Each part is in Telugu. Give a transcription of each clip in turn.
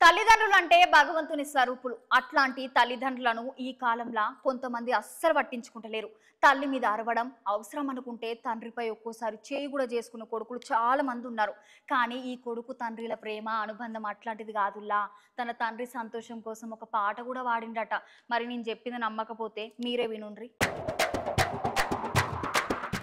తల్లిదండ్రులంటే భగవంతుని స్వరూపులు. అట్లాంటి తల్లిదండ్రులను ఈ కాలంలో కొంతమంది అస్సలు పట్టించుకుంటలేరు. తల్లి మీద అరవడం అవసరం అనుకుంటే తండ్రిపై ఒక్కోసారి చేయి కూడా చేసుకున్న కొడుకులు చాలా మంది ఉన్నారు. కానీ ఈ కొడుకు తండ్రిల ప్రేమ అనుబంధం అట్లాంటిది కాదుల్లా. తన తండ్రి సంతోషం కోసం ఒక పాట కూడా వాడిండట. మరి నేను చెప్పింది నమ్మకపోతే మీరే వినుండ్రి.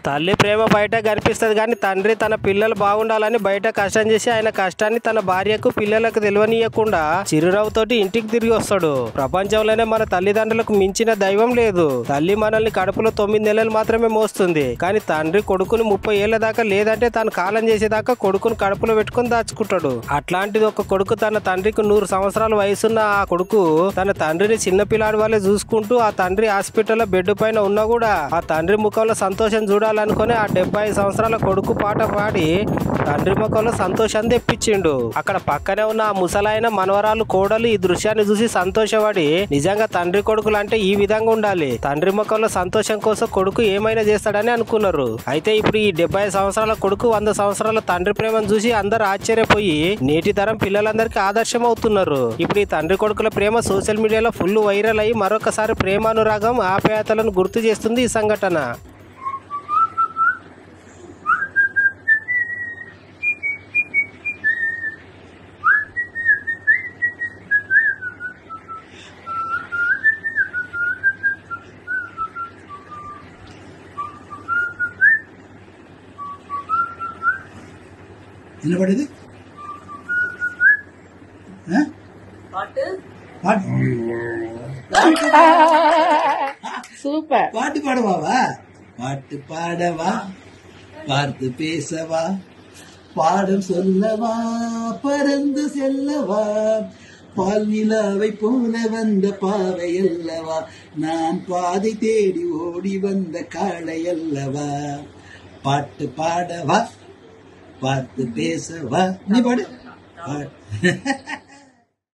తల్లి ప్రేమ బయట కనిపిస్తుంది కానీ తండ్రి తన పిల్లలు బాగుండాలని బయట కష్టం చేసి ఆయన కష్టాన్ని తన భార్యకు పిల్లలకు తెలియనీయకుండా చిరునవ్వుతోటి ఇంటికి తిరిగి వస్తాడు. ప్రపంచంలోనే మన తల్లిదండ్రులకు మించిన దైవం లేదు. తల్లి మనల్ని కడుపులో 9 నెలలు మాత్రమే మోస్తుంది. కానీ తండ్రి కొడుకుని 30 ఏళ్ల దాకా లేదంటే తాను కాలం చేసేదాకా కొడుకుని కడుపులో పెట్టుకుని దాచుకుంటాడు. అట్లాంటిది ఒక కొడుకు తన తండ్రికి 100 సంవత్సరాల వయసున్న ఆ కొడుకు తన తండ్రిని చిన్నపిల్లాడి వాళ్ళే చూసుకుంటూ ఆ తండ్రి హాస్పిటల్లో బెడ్ పైన ఉన్నా కూడా ఆ తండ్రి ముఖంలో సంతోషం చూడాలి అనుకుని ఆ 75 సంవత్సరాల కొడుకు పాట పాడి తండ్రి ముఖంలో సంతోషాన్ని తెప్పించిండు. అక్కడ పక్కనే ఉన్న ఆ ముసలాయన మనవరాలు కోడలు ఈ దృశ్యాన్ని చూసి సంతోషపడి నిజంగా తండ్రి కొడుకులు అంటే ఈ విధంగా ఉండాలి, తండ్రి ముఖంలో సంతోషం కోసం కొడుకు ఏమైనా చేస్తాడని అనుకున్నారు. అయితే ఇప్పుడు ఈ 75 సంవత్సరాల కొడుకు 100 సంవత్సరాల తండ్రి ప్రేమను చూసి అందరు ఆశ్చర్యపోయి నేటి తరం పిల్లలందరికీ ఆదర్శం అవుతున్నారు. ఇప్పుడు ఈ తండ్రి కొడుకుల ప్రేమ సోషల్ మీడియాలో ఫుల్ వైరల్ అయ్యి మరొకసారి ప్రేమానురాగం ఆప్యాయతలను గుర్తు చేస్తుంది ఈ సంఘటన. నిలబడేది సూపర్ பாட்டு பாடுவாவா? பாட்டு பாடவா, பார்த்து பேசவா, பாடம் சொல்லவா, பறந்து செல்லவா, பால் நிலாவை போல வந்த பாவை அல்லவா, நான் பாதை தேடி ஓடி வந்த காளை அல்லவா. பாட்டு பாடவா, பார்த்து பேசவா, நீ பாடு.